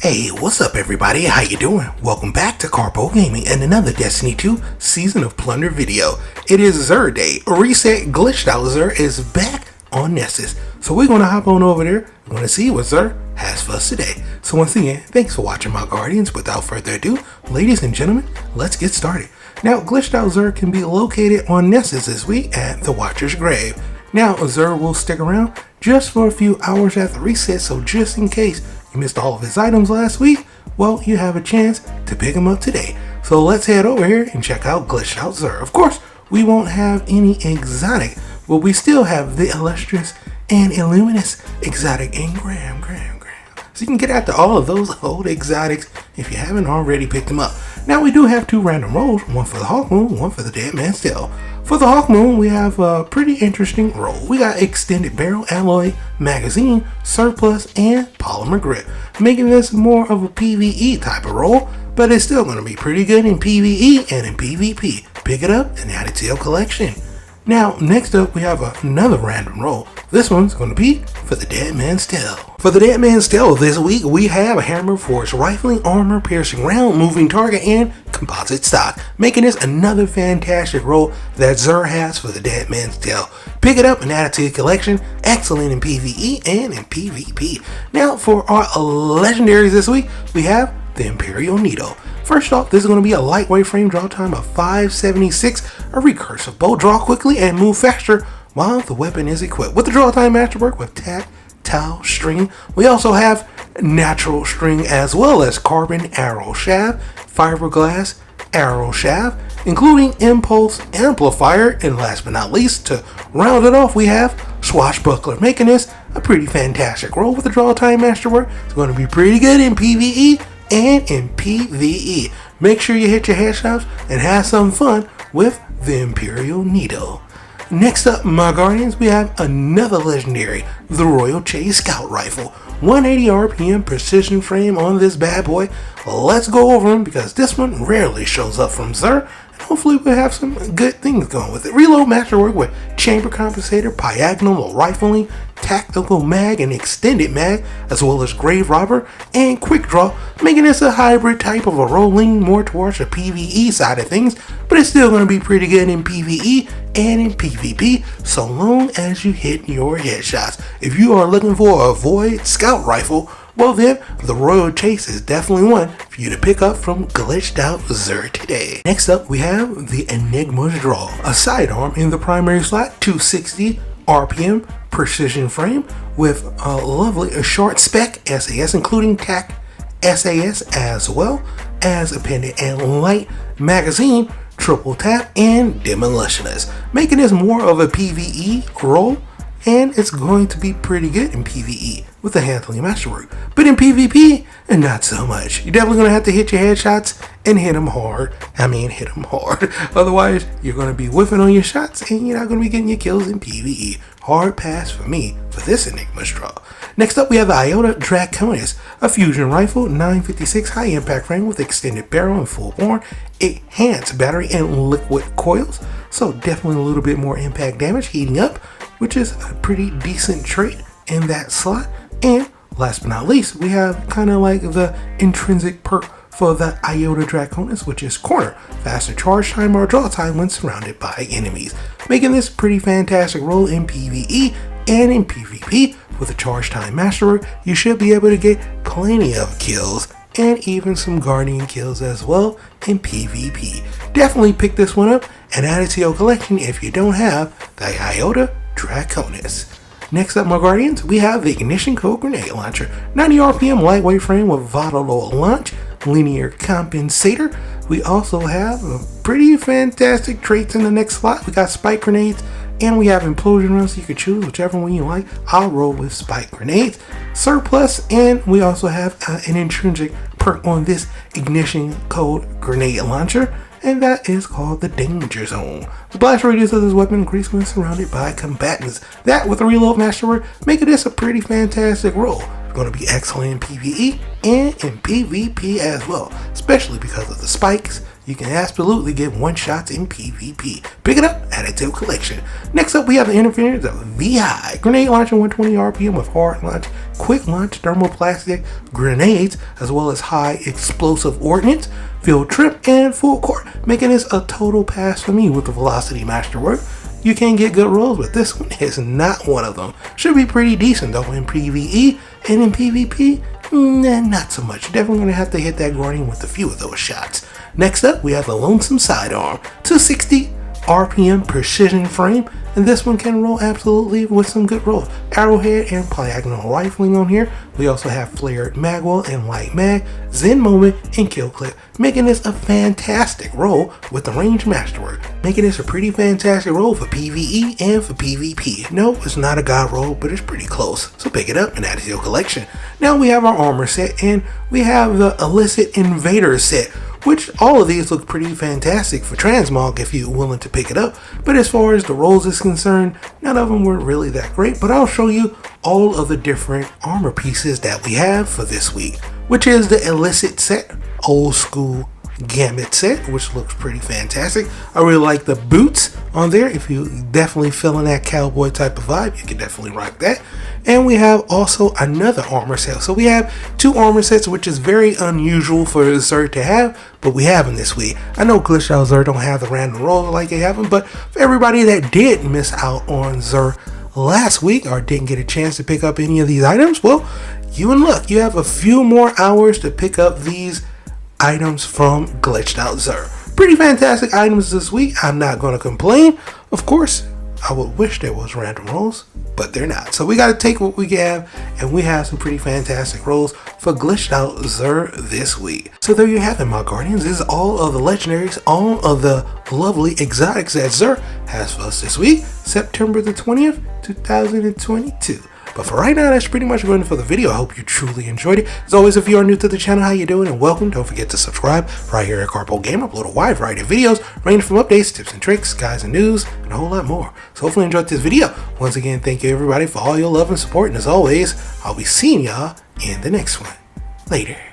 Hey, what's up everybody? How you doing? Welcome back to Karpo Gaming and another Destiny 2 Season of Plunder video. It is Xur Day. Reset Glitched Xur is back on Nessus. So we're going to hop on over there. We're going to see what Xur has for us today. So once again, thanks for watching my Guardians. Without further ado, ladies and gentlemen, let's get started. Now, Glitched Xur can be located on Nessus this week at the Watcher's Grave. Now, Xur will stick around just for a few hours after reset, so just in case you missed all of his items last week, well, you have a chance to pick him up today. So let's head over here and check out Glitched Xur. Of course, we won't have any exotic, but we still have the illustrious and illuminous exotic engram. So you can get after all of those old exotics if you haven't already picked them up. Now we do have two random rolls, one for the Hawk Moon, one for the Dead Man's Tale. For the Hawk Moon, we have a pretty interesting roll. We got Extended Barrel Alloy Magazine, Surplus, and Polymer Grip, making this more of a PvE type of roll, but it's still going to be pretty good in PvE and in PvP. Pick it up and add it to your collection. Now, next up, we have another random roll. This one's going to be for the Dead Man's Tale. For the Dead Man's Tale this week, we have a Hammer Force Rifling Armor Piercing Round, Moving Target, and Composite Stock, making this another fantastic roll that Xur has for the Dead Man's Tale. Pick it up and add it to your collection. Excellent in PvE and in PvP. Now, for our legendaries this week, we have the Imperial Needle. First off, this is going to be a lightweight frame, draw time of 576, a recursive bow, draw quickly and move faster while the weapon is equipped. With the draw time masterwork with tactile string, we also have natural string as well as carbon arrow shaft, fiberglass arrow shaft, including impulse amplifier, and last but not least, to round it off, we have swashbuckler, making this a pretty fantastic roll. With the draw time masterwork, it's going to be pretty good in PvE and in PvE. Make sure you hit your headshots and have some fun with the Imperial Needle. Next up, my Guardians, we have another legendary, the Royal Chase Scout Rifle. 180 RPM precision frame on this bad boy. Let's go over them because this one rarely shows up from Xur. Hopefully we'll have some good things going with it. Reload masterwork with chamber compensator, diagonal rifling, tactical mag, and extended mag, as well as grave robber and quick draw, making this a hybrid type of a rolling more towards the PvE side of things, but it's still going to be pretty good in PvE and in PvP, so long as you hit your headshots. If you are looking for a Void Scout Rifle, well then, the Royal Chase is definitely one for you to pick up from Glitched Xur today. Next up, we have the Enigma's Draw, a sidearm in the primary slot, 260 RPM precision frame with a lovely short spec SAS, including TAC SAS, as well as a pendant and light magazine, triple tap, and demolitionist, making this more of a PvE roll, and it's going to be pretty good in PvE with the handling masterwork. But in PvP, not so much. You're definitely going to have to hit your headshots and hit them hard. Otherwise, you're going to be whiffing on your shots and you're not going to be getting your kills in PvE. Hard pass for me for this Enigma's Draw. Next up, we have the a.k.a. Draconis, a fusion rifle, 956 high impact frame with extended barrel and full bore, enhanced battery and liquid coils. So definitely a little bit more impact damage heating up, which is a pretty decent trait in that slot. And last but not least, we have kind of like the intrinsic perk for the a.k.a. Draconis, which is corner, faster charge time or draw time when surrounded by enemies, making this pretty fantastic roll in PvE and in PvP. With the charge time masterwork, you should be able to get plenty of kills and even some Guardian kills as well in PvP. Definitely pick this one up and add it to your collection if you don't have the a.k.a. Draconis. Next up, my Guardians, we have the Ignition Code Grenade Launcher, 90 RPM lightweight frame with volatile launch, linear compensator. We also have a pretty fantastic traits in the next slot. We got spike grenades and we have implosion runs, so you can choose whichever one you like. I'll roll with spike grenades, surplus, and we also have an intrinsic perk on this Ignition Code Grenade Launcher, and that is called the Danger Zone. The blast radius of this weapon increases when surrounded by combatants. That, with a reload masterwork, making this a pretty fantastic roll. It's going to be excellent in PvE and in PvP as well, especially because of the spikes you can absolutely get one-shots in PvP. Pick it up, add it to your collection. Next up, we have the Interference of VI. Grenade launcher 120 RPM with hard launch, quick launch, thermoplastic grenades, as well as high explosive ordnance, field trip, and full court, making this a total pass for me with the Velocity Masterwork. You can get good rolls, but this one is not one of them. Should be pretty decent though in PvE, and in PvP, not so much. Definitely gonna have to hit that Guardian with a few of those shots. Next up, we have the Lonesome Sidearm, 260 RPM precision frame, and this one can roll absolutely with some good rolls. Arrowhead and Polygonal Rifling on here. We also have Flared Magwell and Light Mag, Zen Moment, and Kill Clip, making this a fantastic roll with the Range Masterwork, making this a pretty fantastic roll for PvE and for PvP. No, it's not a god roll, but it's pretty close, so pick it up and add it to your collection. Now we have our armor set, and we have the Illicit Invader set, which all of these look pretty fantastic for transmog if you're willing to pick it up. But as far as the rolls is concerned, none of them were really that great, but I'll show you all of the different armor pieces that we have for this week, which is the Illicit set, old school Gambit set, which looks pretty fantastic. I really like the boots on there. If you definitely feeling that cowboy type of vibe, you can definitely rock that. And we have also another armor set. So we have two armor sets, which is very unusual for Xur to have, but we have them this week. I know Glitched Xur don't have the random rolls like they have them, but for everybody that did miss out on Xur last week or didn't get a chance to pick up any of these items, well, you in luck. You have a few more hours to pick up these items from Glitched Xur. Pretty fantastic items this week. I'm not going to complain. Of course, I would wish there was random rolls, but they're not. So we got to take what we have, and we have some pretty fantastic rolls for Glitched Xur this week. So there you have it, my guardians. This is all of the legendaries, all of the lovely exotics that Xur has for us this week, September the 20th, 2022. But for right now, that's pretty much going for the video. I hope you truly enjoyed it. As always, if you are new to the channel, how you doing and welcome. Don't forget to subscribe right here at Karpo Game. I upload a wide variety of videos ranging from updates, tips and tricks, guides and news, and a whole lot more. So hopefully you enjoyed this video. Once again, thank you everybody for all your love and support. And as always, I'll be seeing y'all in the next one. Later.